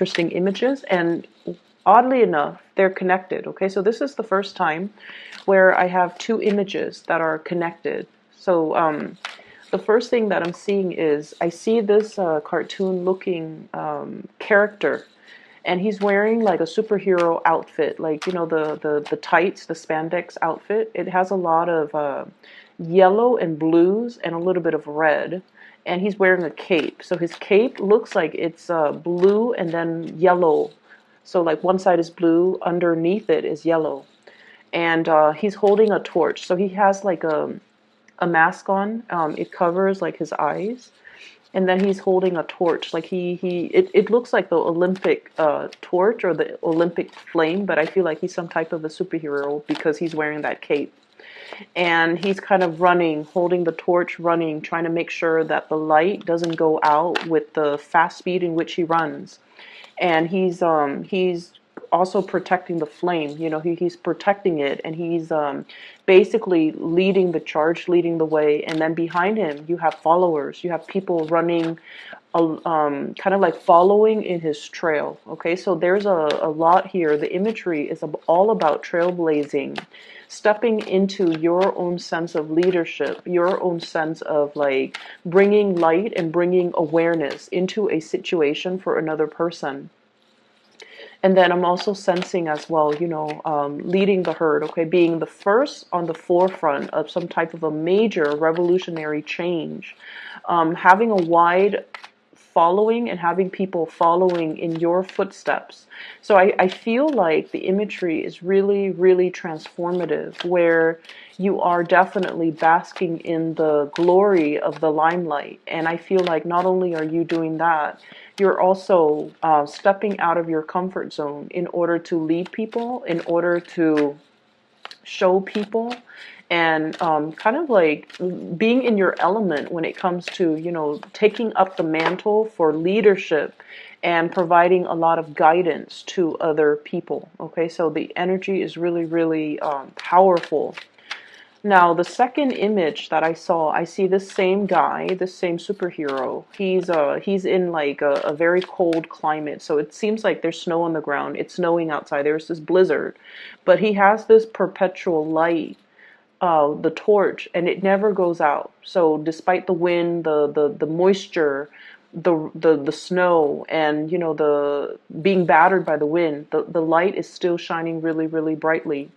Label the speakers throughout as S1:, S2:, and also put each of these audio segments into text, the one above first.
S1: interesting images, and oddly enough, they're connected. Okay, so this is the first time where I have two images that are connected. So the first thing that I'm seeing is I see this cartoon looking character, and he's wearing like a superhero outfit, like the tights, the spandex outfit. It has a lot of yellow and blues and a little bit of red, and he's wearing a cape. So his cape looks like it's blue and then yellow. So like one side is blue, underneath it is yellow, and he's holding a torch. So he has like a mask on. It covers like his eyes, and then he's holding a torch. Like it looks like the Olympic torch or the Olympic flame, but I feel like he's some type of a superhero because he's wearing that cape. And he's kind of running, holding the torch, running, trying to make sure that the light doesn't go out with the fast speed in which he runs. And he's also protecting the flame. He's protecting it, and he's basically leading the charge, leading the way. And then behind him, you have followers. You have people running, kind of like following in his trail. Okay, so there's a lot here. The imagery is all about trailblazing, stepping into your own sense of leadership, your own sense of like bringing light and bringing awareness into a situation for another person. And then I'm also sensing as well, leading the herd, okay, being the first on the forefront of some type of a major revolutionary change, having a wide following and having people following in your footsteps. So I feel like the imagery is really, really transformative, where you are definitely basking in the glory of the limelight. And I feel like not only are you doing that, you're also stepping out of your comfort zone in order to lead people, in order to show people, and kind of like being in your element when it comes to, taking up the mantle for leadership and providing a lot of guidance to other people. Okay, so the energy is really, really powerful. Now, the second image that I saw, I see this same guy, this same superhero. He's in like a very cold climate, so it seems like there's snow on the ground. It's snowing outside. There's this blizzard, but he has this perpetual light, the torch, and it never goes out. So despite the wind, the moisture, the snow, and the being battered by the wind, the light is still shining really, really brightly.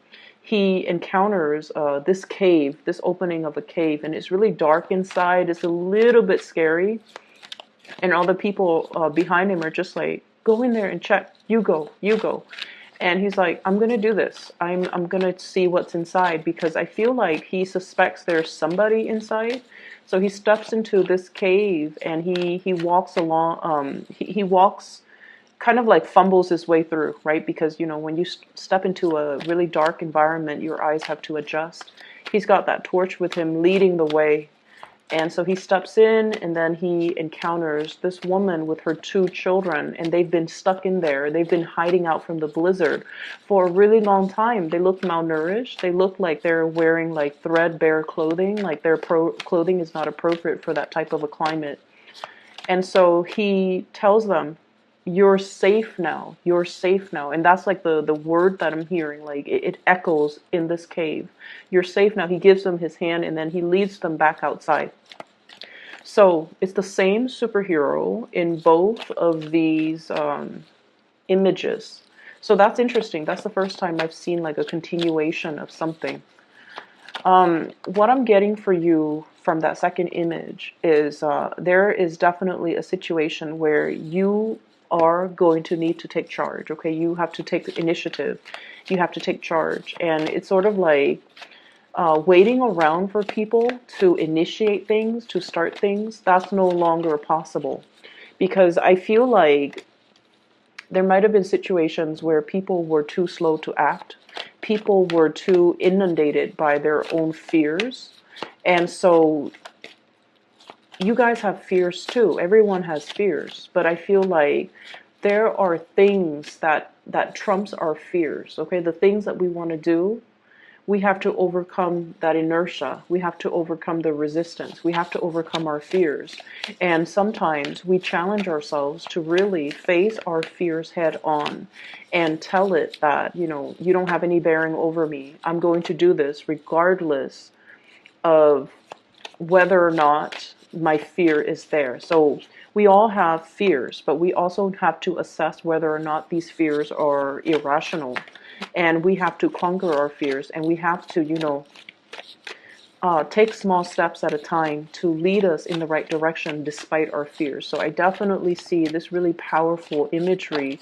S1: He encounters this cave, this opening of a cave, and it's really dark inside. It's a little bit scary, and all the people behind him are just like, go in there and check. You go, you go. And he's like, I'm gonna do this. I'm gonna see what's inside, because I feel like he suspects there's somebody inside. So he steps into this cave, and he walks along. He walks, kind of like fumbles his way through, right? Because when you step into a really dark environment, your eyes have to adjust. He's got that torch with him, leading the way. And so he steps in, and then he encounters this woman with her two children, and they've been stuck in there. They've been hiding out from the blizzard for a really long time. They look malnourished. They look like they're wearing like threadbare clothing, like their clothing is not appropriate for that type of a climate. And so he tells them, you're safe now. You're safe now. And that's like the word that I'm hearing. Like it echoes in this cave. You're safe now. He gives them his hand, and then he leads them back outside. So it's the same superhero in both of these images. So that's interesting. That's the first time I've seen like a continuation of something. What I'm getting for you from that second image is there is definitely a situation where you are going to need to take charge. Okay, you have to take the initiative. You have to take charge, and it's sort of like waiting around for people to initiate things, to start things. That's no longer possible, because I feel like there might have been situations where people were too slow to act. People were too inundated by their own fears, and so you guys have fears too. Everyone has fears, but I feel like there are things that trumps our fears. Okay, the things that we want to do, we have to overcome that inertia. We have to overcome the resistance. We have to overcome our fears. And sometimes we challenge ourselves to really face our fears head on and tell it that, you don't have any bearing over me. I'm going to do this regardless of whether or not my fear is there. So we all have fears, but we also have to assess whether or not these fears are irrational. And we have to conquer our fears, and we have to, take small steps at a time to lead us in the right direction despite our fears. So I definitely see this really powerful imagery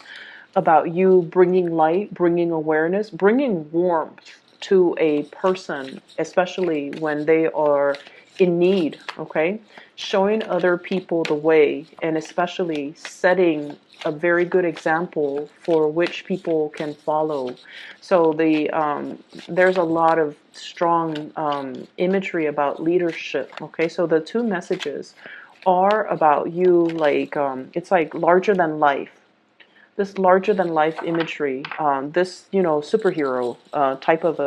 S1: about you bringing light, bringing awareness, bringing warmth to a person, especially when they are in need, okay? Showing other people the way, and especially setting a very good example for which people can follow. So there's a lot of strong imagery about leadership, okay? So the two messages are about you, like, it's like larger than life, this larger than life imagery, this superhero type of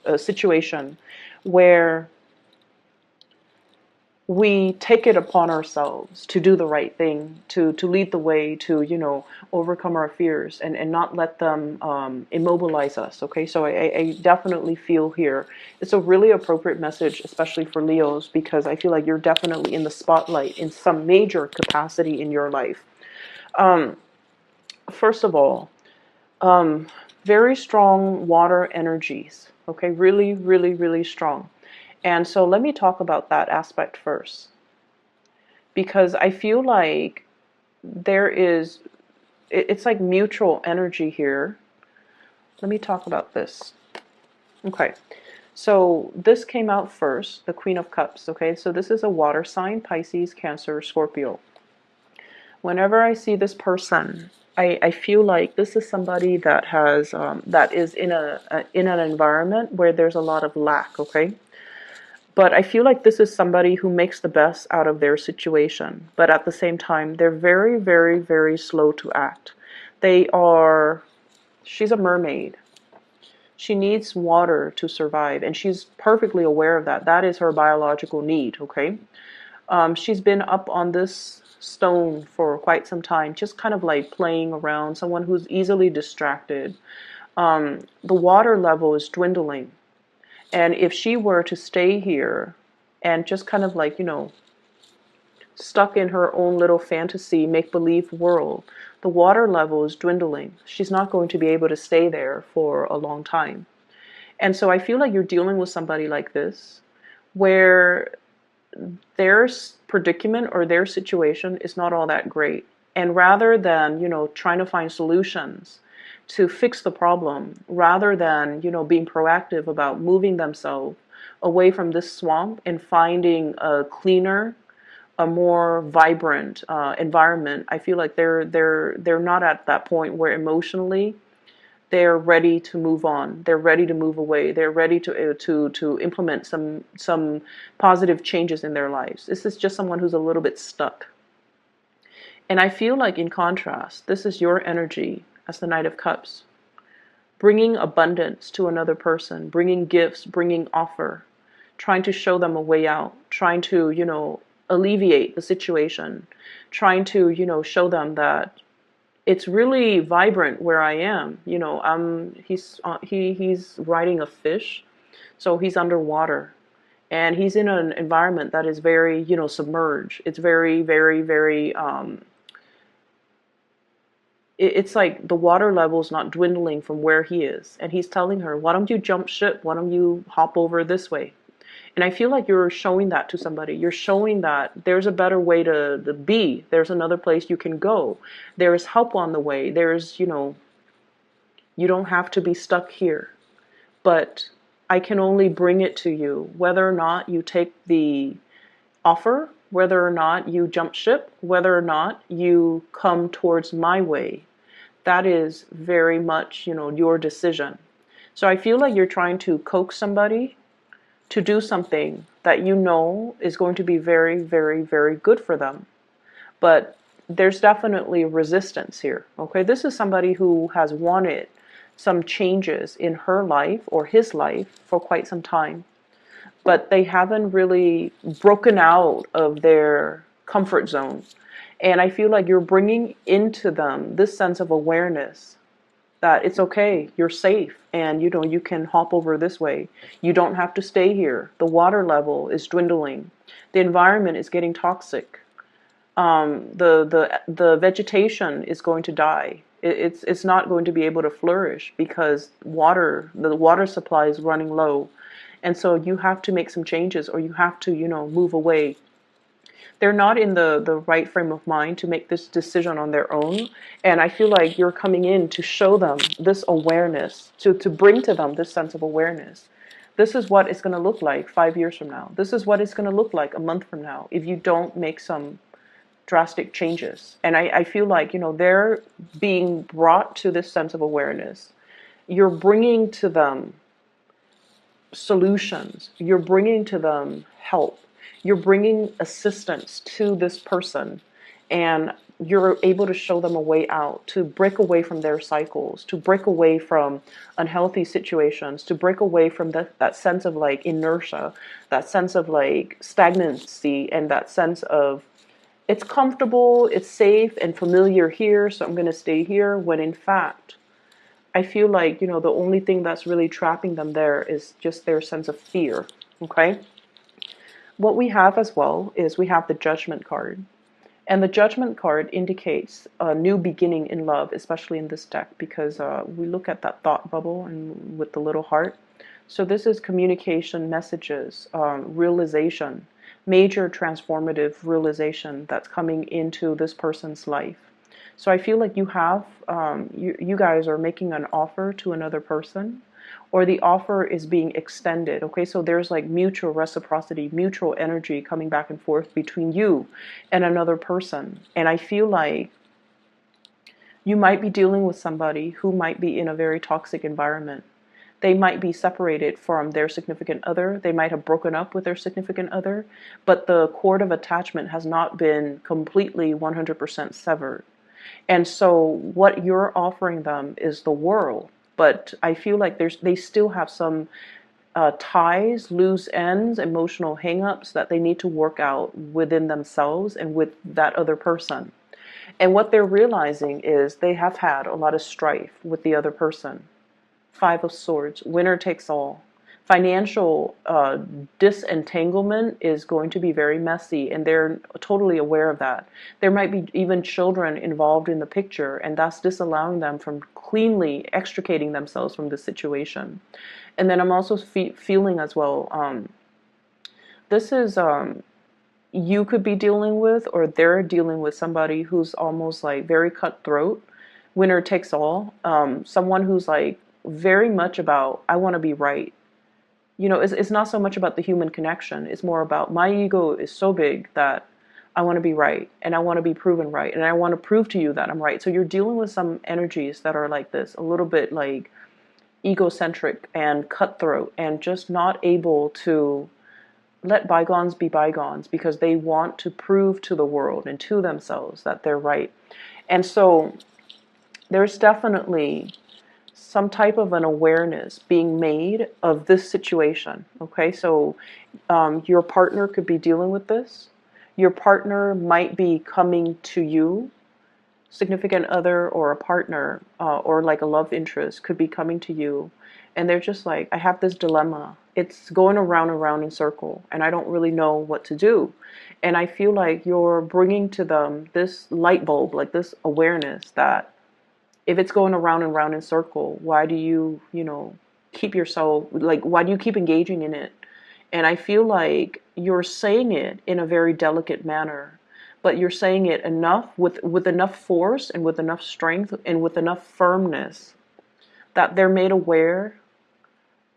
S1: a situation where we take it upon ourselves to do the right thing, to lead the way, to overcome our fears and not let them immobilize us. Okay, so I definitely feel here it's a really appropriate message, especially for Leos, because I feel like you're definitely in the spotlight in some major capacity in your life. First of all, very strong water energies, okay, really, really, really strong. And so let me talk about that aspect first, because I feel like it's like mutual energy here. Let me talk about this. Okay, so this came out first, the Queen of Cups, okay, so this is a water sign, Pisces, Cancer, Scorpio. Whenever I see this person, I feel like this is somebody that has that is in an environment where there's a lot of lack, okay? But I feel like this is somebody who makes the best out of their situation. But at the same time, they're very, very, very slow to act. She's a mermaid. She needs water to survive, and she's perfectly aware of that. That is her biological need, okay? She's been up on this stone for quite some time, just kind of like playing around, someone who's easily distracted. The water level is dwindling. And if she were to stay here and just kind of like, stuck in her own little fantasy, make-believe world, the water level is dwindling. She's not going to be able to stay there for a long time. And so I feel like you're dealing with somebody like this, where their predicament or their situation is not all that great. And rather than, trying to find solutions to fix the problem, rather than, being proactive about moving themselves away from this swamp and finding a cleaner, a more vibrant environment, I feel like they're not at that point where emotionally they're ready to move on. They're ready to move away. They're ready to implement some positive changes in their lives. This is just someone who's a little bit stuck. And I feel like, in contrast, this is your energy as the Knight of Cups, bringing abundance to another person, bringing gifts, bringing offer, trying to show them a way out, trying to, alleviate the situation, trying to, show them that it's really vibrant where I am. He's riding a fish, so he's underwater, and he's in an environment that is very, submerged. It's very, very, very. It's like the water level is not dwindling from where he is, and he's telling her, "Why don't you jump ship? Why don't you hop over this way?" And I feel like you're showing that to somebody. You're showing that there's a better way to be. There's another place you can go. There's help on the way. There's, you don't have to be stuck here. But I can only bring it to you. Whether or not you take the offer, whether or not you jump ship, whether or not you come towards my way, that is very much, your decision. So I feel like you're trying to coax somebody to do something that is going to be very, very, very good for them. But there's definitely resistance here, okay? This is somebody who has wanted some changes in her life or his life for quite some time, but they haven't really broken out of their comfort zone. And I feel like you're bringing into them this sense of awareness that it's okay, you're safe, and you can hop over this way. You don't have to stay here. The water level is dwindling. The environment is getting toxic. The vegetation is going to die. It's not going to be able to flourish because the water supply is running low. And so you have to make some changes, or you have to, move away. They're not in the right frame of mind to make this decision on their own. And I feel like you're coming in to show them this awareness, to bring to them this sense of awareness. This is what it's going to look like 5 years from now. This is what it's going to look like a month from now if you don't make some drastic changes. And I feel like, they're being brought to this sense of awareness. You're bringing to them solutions. You're bringing to them help. You're bringing assistance to this person, and you're able to show them a way out, to break away from their cycles, to break away from unhealthy situations, to break away from that sense of like inertia, that sense of like stagnancy, and that sense of it's comfortable, it's safe and familiar here, so I'm going to stay here, when in fact, I feel like, the only thing that's really trapping them there is just their sense of fear, okay? What we have as well is we have the Judgment card. And the Judgment card indicates a new beginning in love, especially in this deck, because we look at that thought bubble and with the little heart. So this is communication, messages, realization, major transformative realization that's coming into this person's life. So I feel like you have, you guys are making an offer to another person, or the offer is being extended. Okay, so there's like mutual reciprocity, mutual energy coming back and forth between you and another person. And I feel like you might be dealing with somebody who might be in a very toxic environment. They might be separated from their significant other. They might have broken up with their significant other, but the cord of attachment has not been completely 100% severed. And so what you're offering them is the world. But I feel like they still have some ties, loose ends, emotional hangups that they need to work out within themselves and with that other person. And what they're realizing is they have had a lot of strife with the other person. 5 of Swords, winner takes all. Financial disentanglement is going to be very messy, and they're totally aware of that. There might be even children involved in the picture, and that's disallowing them from cleanly extricating themselves from the situation. And then I'm also feeling as well, this is you could be dealing with, or they're dealing with somebody who's almost like very cutthroat, winner takes all, someone who's like very much about, I want to be right. It's not so much about the human connection. It's more about my ego is so big that I want to be right, and I want to be proven right, and I want to prove to you that I'm right. So you're dealing with some energies that are like this, a little bit like egocentric and cutthroat, and just not able to let bygones be bygones because they want to prove to the world and to themselves that they're right. And so there's definitely some type of an awareness being made of this situation. Okay, so your partner could be dealing with this. Your partner might be coming to you, significant other or a partner or like a love interest could be coming to you, and they're just like, I have this dilemma. It's going around and around in circle, and I don't really know what to do. And I feel like you're bringing to them this light bulb, like this awareness that if it's going around and round in circle, why do you, keep yourself, like, why do you keep engaging in it? And I feel like you're saying it in a very delicate manner, but you're saying it enough, with enough force and with enough strength and with enough firmness that they're made aware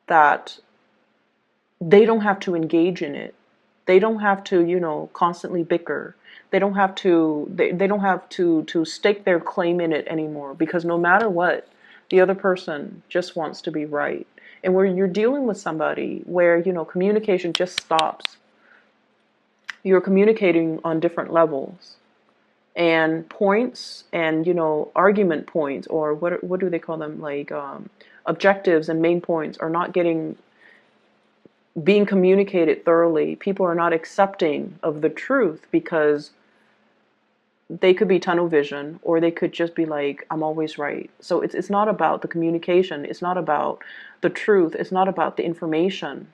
S1: that they don't have to engage in it. They don't have to, constantly bicker. They don't have to, they don't have to stake their claim in it anymore, because no matter what, the other person just wants to be right. And where you're dealing with somebody where, communication just stops. You're communicating on different levels. and points and, argument points, or what do they call them, like objectives and main points are not being communicated thoroughly. People are not accepting of the truth because they could be tunnel vision, or they could just be like, I'm always right. So it's not about the communication, it's not about the truth, it's not about the information.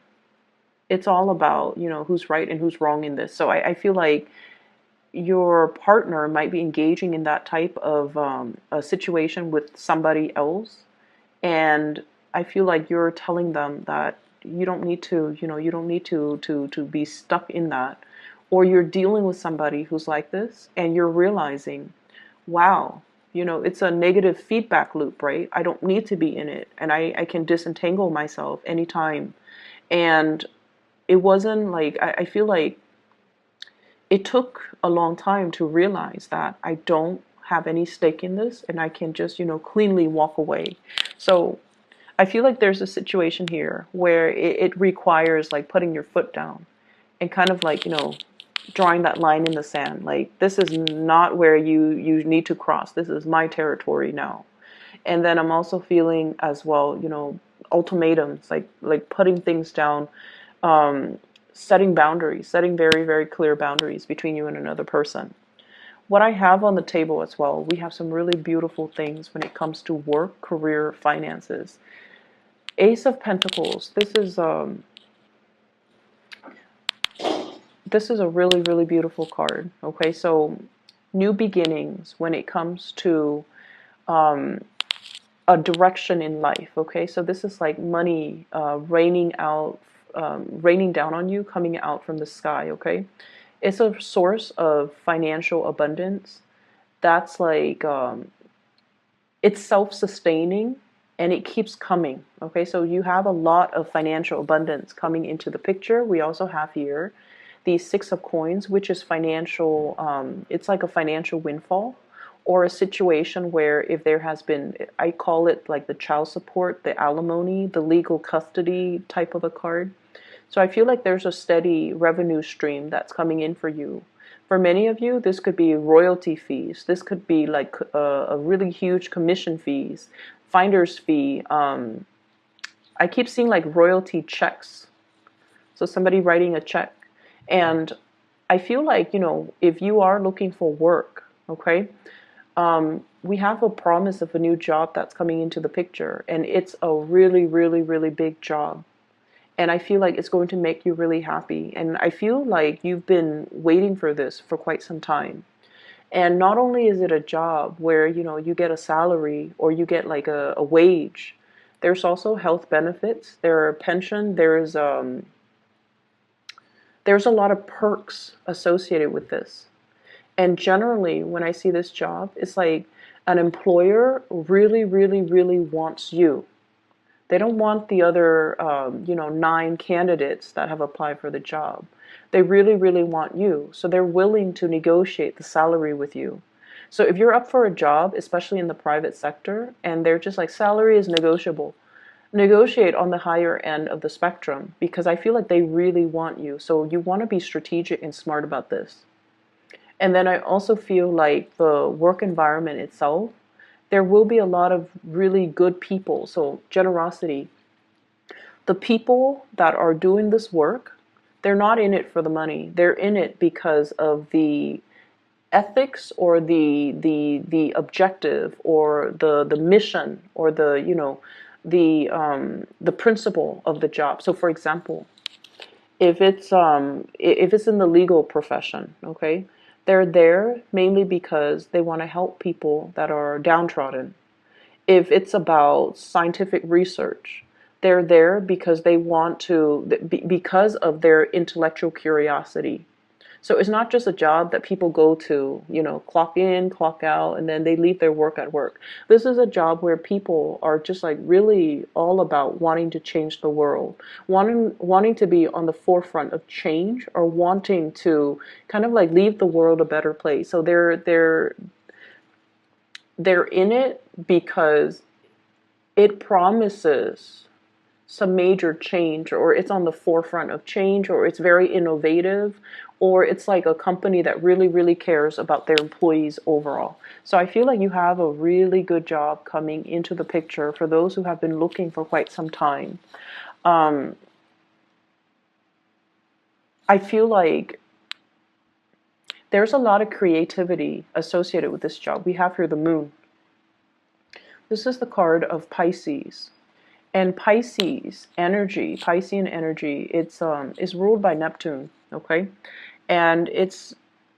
S1: It's all about, who's right and who's wrong in this. So I feel like your partner might be engaging in that type of a situation with somebody else, and I feel like you're telling them that you don't need to, you don't need to be stuck in that. Or you're dealing with somebody who's like this, and you're realizing, wow, it's a negative feedback loop, right? I don't need to be in it, and I can disentangle myself anytime. And it wasn't like, I feel like it took a long time to realize that I don't have any stake in this, and I can just, cleanly walk away. So I feel like there's a situation here where it requires like putting your foot down and kind of like, drawing that line in the sand. Like, this is not where you need to cross. This is my territory now. And then I'm also feeling as well, ultimatums, like putting things down, setting boundaries, setting very, very clear boundaries between you and another person. What I have on the table as well, we have some really beautiful things when it comes to work, career, finances. Ace of Pentacles. This is a really, really beautiful card. Okay, so new beginnings when it comes to a direction in life. Okay, so this is like money raining down on you, coming out from the sky. Okay, it's a source of financial abundance. That's like it's self-sustaining, and it keeps coming. Okay, so you have a lot of financial abundance coming into the picture. We also have here the Six of Coins, which is financial, it's like a financial windfall, or a situation where if there has been, I call it like the child support, the alimony, the legal custody type of a card. So I feel like there's a steady revenue stream that's coming in for you. For many of you, this could be royalty fees. This could be like a really huge commission fees, finder's fee. I keep seeing like royalty checks. So somebody writing a check. And I feel like, if you are looking for work, okay, we have a promise of a new job that's coming into the picture. And it's a really, really, really big job. And I feel like it's going to make you really happy. And I feel like you've been waiting for this for quite some time. And not only is it a job where, you get a salary or you get like a wage, there's also health benefits, there are pension, there's a lot of perks associated with this. And generally, when I see this job, it's like an employer really, really, really wants you. They don't want the other, 9 candidates that have applied for the job. They really, really want you. So they're willing to negotiate the salary with you. So if you're up for a job, especially in the private sector, and they're just like, salary is negotiable, negotiate on the higher end of the spectrum, because I feel like they really want you. So you want to be strategic and smart about this. And then I also feel like the work environment itself, there will be a lot of really good people. So generosity. The people that are doing this work, they're not in it for the money. They're in it because of the ethics, or the objective, or the mission, or the principle of the job. So for example, if it's in the legal profession, okay, they're there mainly because they want to help people that are downtrodden. If it's about scientific research, they're there because they want to, because of their intellectual curiosity. So it's not just a job that people go to, clock in, clock out, and then they leave their work at work. This is a job where people are just like really all about wanting to change the world, wanting to be on the forefront of change, or wanting to kind of like leave the world a better place. So they're in it because it promises some major change, or it's on the forefront of change, or it's very innovative, or it's like a company that really, really cares about their employees overall. So I feel like you have a really good job coming into the picture for those who have been looking for quite some time. Um, I feel like there's a lot of creativity associated with this job. We have here the moon. This is the card of Pisces. And Pisces energy, Piscean energy, it's is ruled by Neptune, okay? And it's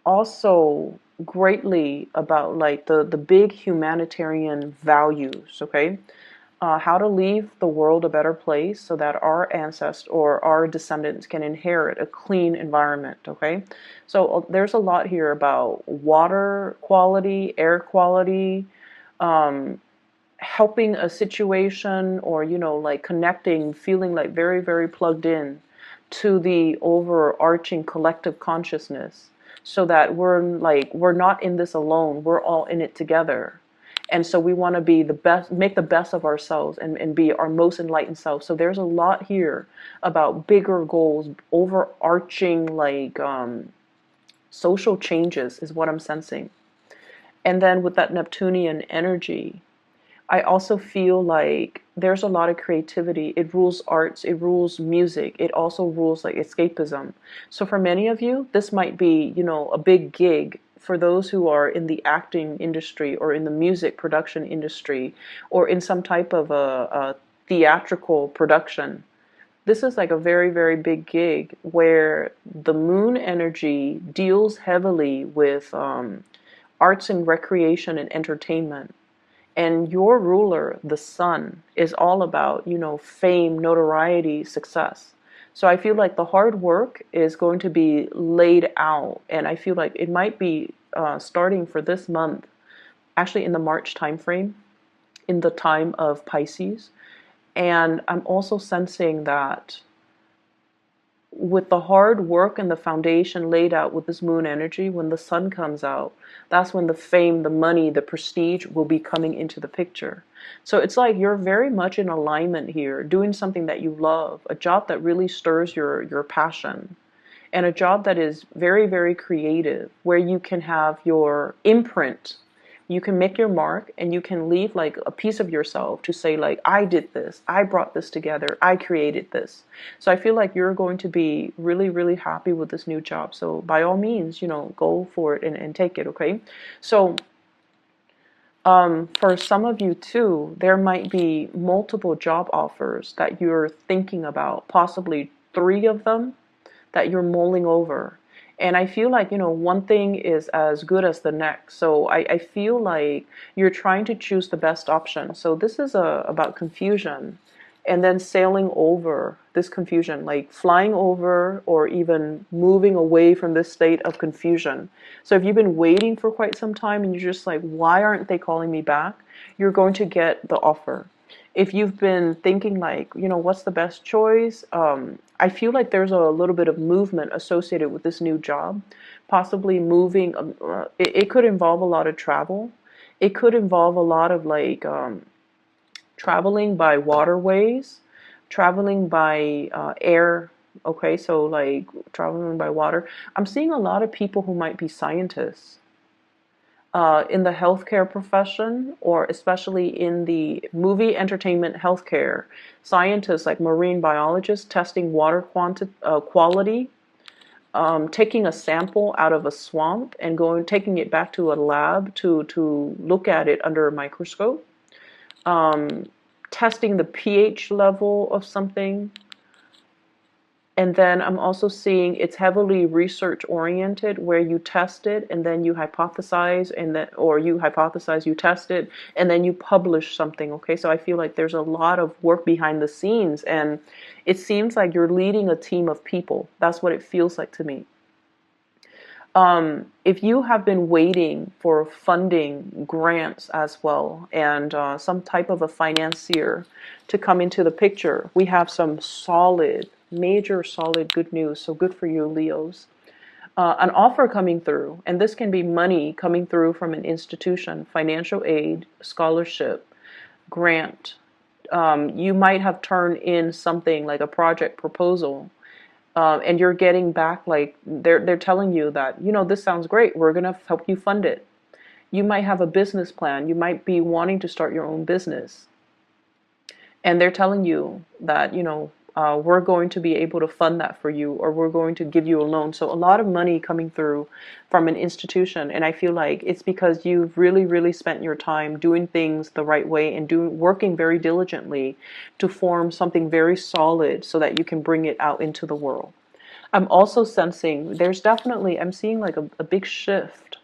S1: also greatly about like the big humanitarian values, okay? How to leave the world a better place so that our ancestors or our descendants can inherit a clean environment, okay? So there's a lot here about water quality, air quality, um, helping a situation, or like connecting, feeling like very, very plugged in to the overarching collective consciousness, so that we're not in this alone, we're all in it together. And so we want to be the best, make the best of ourselves, and be our most enlightened self. So there's a lot here about bigger goals, overarching like social changes is what I'm sensing. And then with that Neptunian energy, I also feel like there's a lot of creativity. It rules arts, it rules music, it also rules like escapism. So for many of you, this might be, a big gig for those who are in the acting industry, or in the music production industry, or in some type of a theatrical production. This is like a very, very big gig where the moon energy deals heavily with arts and recreation and entertainment. And your ruler, the sun, is all about, fame, notoriety, success. So I feel like the hard work is going to be laid out. And I feel like it might be starting for this month, actually in the March timeframe, in the time of Pisces. And I'm also sensing that with the hard work and the foundation laid out with this moon energy, when the sun comes out, that's when the fame, the money, the prestige will be coming into the picture. So it's like you're very much in alignment here, doing something that you love, a job that really stirs your passion, and a job that is very, very creative, where you can have your imprint. You can make your mark, and you can leave like a piece of yourself to say like, I did this, I brought this together, I created this. So I feel like you're going to be really, really happy with this new job. So by all means, go for it and take it, okay? So for some of you too, there might be multiple job offers that you're thinking about, possibly 3 of them that you're mulling over. And I feel like, one thing is as good as the next. So I feel like you're trying to choose the best option. So this is about confusion, and then sailing over this confusion, like flying over or even moving away from this state of confusion. So if you've been waiting for quite some time and you're just like, why aren't they calling me back? You're going to get the offer. If you've been thinking like, what's the best choice? I feel like there's a little bit of movement associated with this new job, possibly moving. It could involve a lot of travel. It could involve a lot of like traveling by waterways, traveling by air. Okay, so like traveling by water. I'm seeing a lot of people who might be scientists in the healthcare profession, or especially in the movie, entertainment, healthcare. Scientists like marine biologists testing water quality, taking a sample out of a swamp and taking it back to a lab to look at it under a microscope, testing the pH level of something. And then I'm also seeing it's heavily research oriented, where you test it and then you hypothesize, or you hypothesize, you test it, and then you publish something. Okay, so I feel like there's a lot of work behind the scenes, and it seems like you're leading a team of people. That's what it feels like to me. If you have been waiting for funding, grants as well, and some type of a financier to come into the picture, we have some solid, major solid good news. So good for you, Leos. An offer coming through, and this can be money coming through from an institution, financial aid, scholarship, grant, You might have turned in something like a project proposal, and you're getting back like they're telling you that, this sounds great. We're gonna help you fund it. You might have a business plan. You might be wanting to start your own business, and they're telling you that, we're going to be able to fund that for you, or we're going to give you a loan. So a lot of money coming through from an institution, and I feel like it's because you've really, really spent your time doing things the right way and working very diligently to form something very solid so that you can bring it out into the world. I'm also sensing I'm seeing like a big shift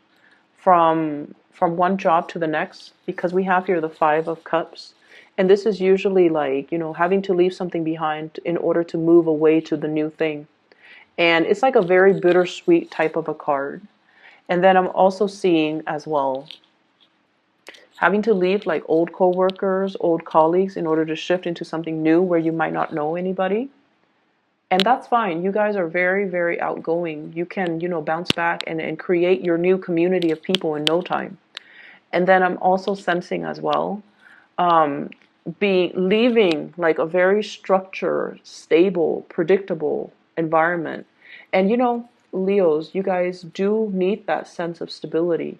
S1: from one job to the next, because we have here the Five of Cups. And this is usually like, having to leave something behind in order to move away to the new thing. And it's like a very bittersweet type of a card. And then I'm also seeing as well having to leave like old coworkers, old colleagues in order to shift into something new where you might not know anybody. And that's fine. You guys are very, very outgoing. You can, bounce back and create your new community of people in no time. And then I'm also sensing as well, um, leaving like a very structured, stable, predictable environment. And Leos, you guys do need that sense of stability.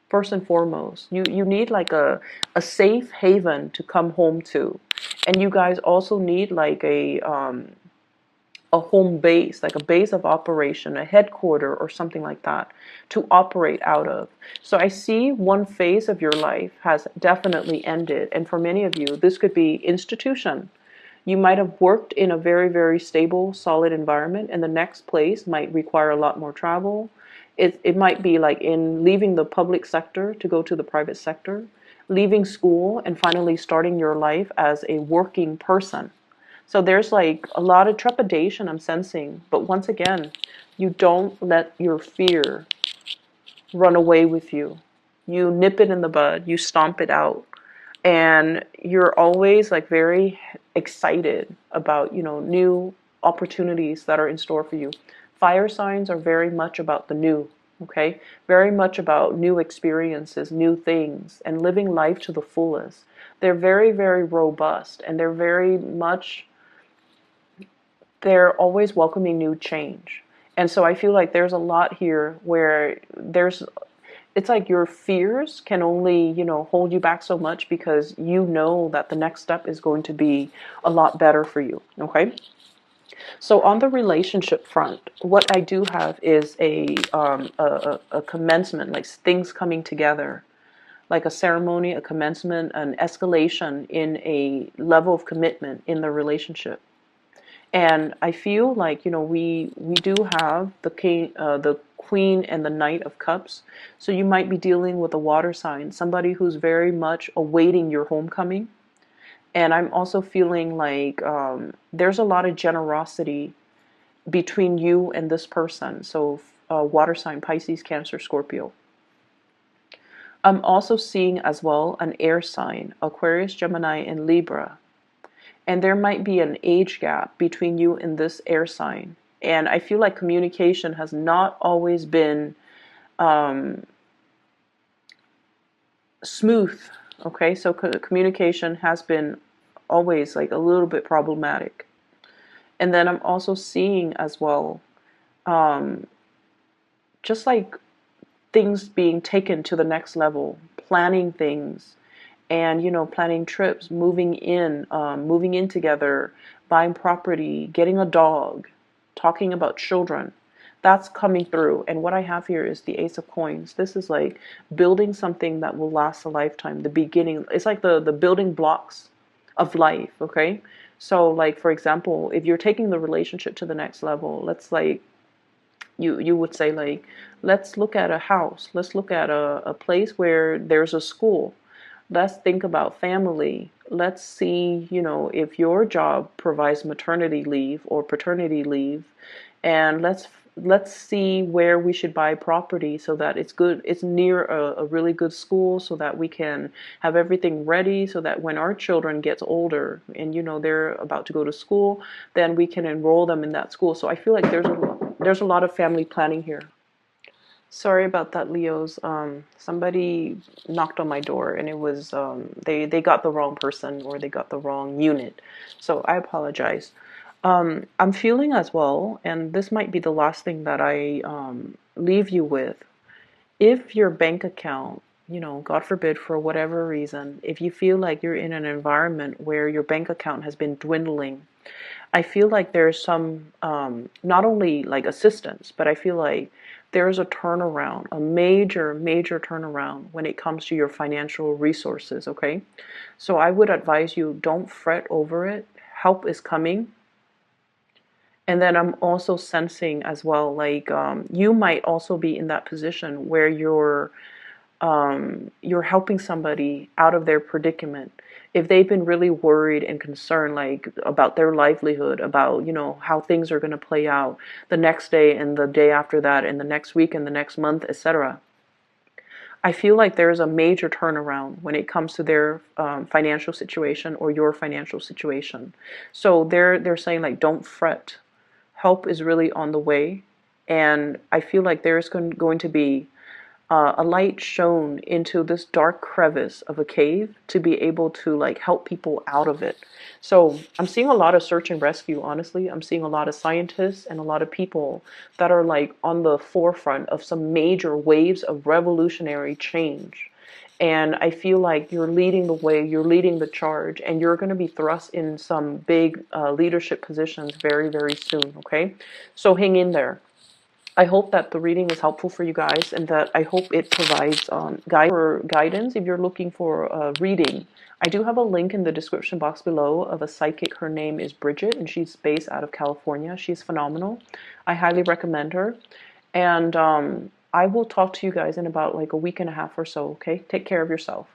S1: First and foremost, you need like a safe haven to come home to. And you guys also need like a home base, like a base of operation, a headquarter or something like that to operate out of. So I see one phase of your life has definitely ended. And for many of you, this could be institution. You might have worked in a very, very stable, solid environment, and the next place might require a lot more travel. It might be like in leaving the public sector to go to the private sector, leaving school and finally starting your life as a working person. So there's like a lot of trepidation I'm sensing. But once again, you don't let your fear run away with you. You nip it in the bud, you stomp it out. And you're always like very excited about, new opportunities that are in store for you. Fire signs are very much about the new, okay? Very much about new experiences, new things, and living life to the fullest. They're very, very robust, and they're always welcoming new change. And so I feel like there's a lot here where it's like your fears can only, hold you back so much, because you know that the next step is going to be a lot better for you. Okay. So on the relationship front, what I do have is a commencement, like things coming together, like a ceremony, a commencement, an escalation in a level of commitment in the relationship. And I feel like, we do have the king, the queen and the knight of cups. So you might be dealing with a water sign, somebody who's very much awaiting your homecoming. And I'm also feeling like there's a lot of generosity between you and this person. So water sign, Pisces, Cancer, Scorpio. I'm also seeing as well an air sign, Aquarius, Gemini, and Libra. And there might be an age gap between you and this air sign. And I feel like communication has not always been smooth. Okay, so communication has been always like a little bit problematic. And then I'm also seeing as well, just like things being taken to the next level, planning things, and planning trips, moving in together, buying property, getting a dog, talking about children. That's coming through. And what I have here is the Ace of Coins. This is like building something that will last a lifetime. The beginning, it's like the building blocks of life. Okay, so like for example, if you're taking the relationship to the next level, let's like you would say like, let's look at a house, let's look at a place where there's a school. Let's think about family. Let's see, if your job provides maternity leave or paternity leave, and let's see where we should buy property so that it's good, it's near a really good school, so that we can have everything ready, so that when our children gets older and they're about to go to school, then we can enroll them in that school. So I feel like there's a lot of family planning here. Sorry about that, Leos. Somebody knocked on my door, and it was they got the wrong person, or they got the wrong unit. So I apologize. I'm feeling as well, and this might be the last thing that I leave you with. If your bank account, God forbid, for whatever reason, if you feel like you're in an environment where your bank account has been dwindling, I feel like there's some, not only like assistance, but I feel like there's a turnaround, a major, major turnaround when it comes to your financial resources, okay? So I would advise you, don't fret over it. Help is coming. And then I'm also sensing as well, like you might also be in that position where you're helping somebody out of their predicament. If they've been really worried and concerned, like about their livelihood, about, how things are going to play out the next day and the day after that and the next week and the next month, etc. I feel like there's a major turnaround when it comes to their financial situation or your financial situation. So they're saying, like, don't fret. Help is really on the way, and I feel like there's going to be a light shone into this dark crevice of a cave to be able to like help people out of it. So I'm seeing a lot of search and rescue, honestly. I'm seeing a lot of scientists and a lot of people that are like on the forefront of some major waves of revolutionary change. And I feel like you're leading the way, you're leading the charge, and you're going to be thrust in some big leadership positions very, very soon, okay? So hang in there. I hope that the reading is helpful for you guys, and that I hope it provides guidance if you're looking for a reading. I do have a link in the description box below of a psychic. Her name is Bridget, and she's based out of California. She's phenomenal. I highly recommend her. And I will talk to you guys in about like a week and a half or so, okay? Take care of yourself.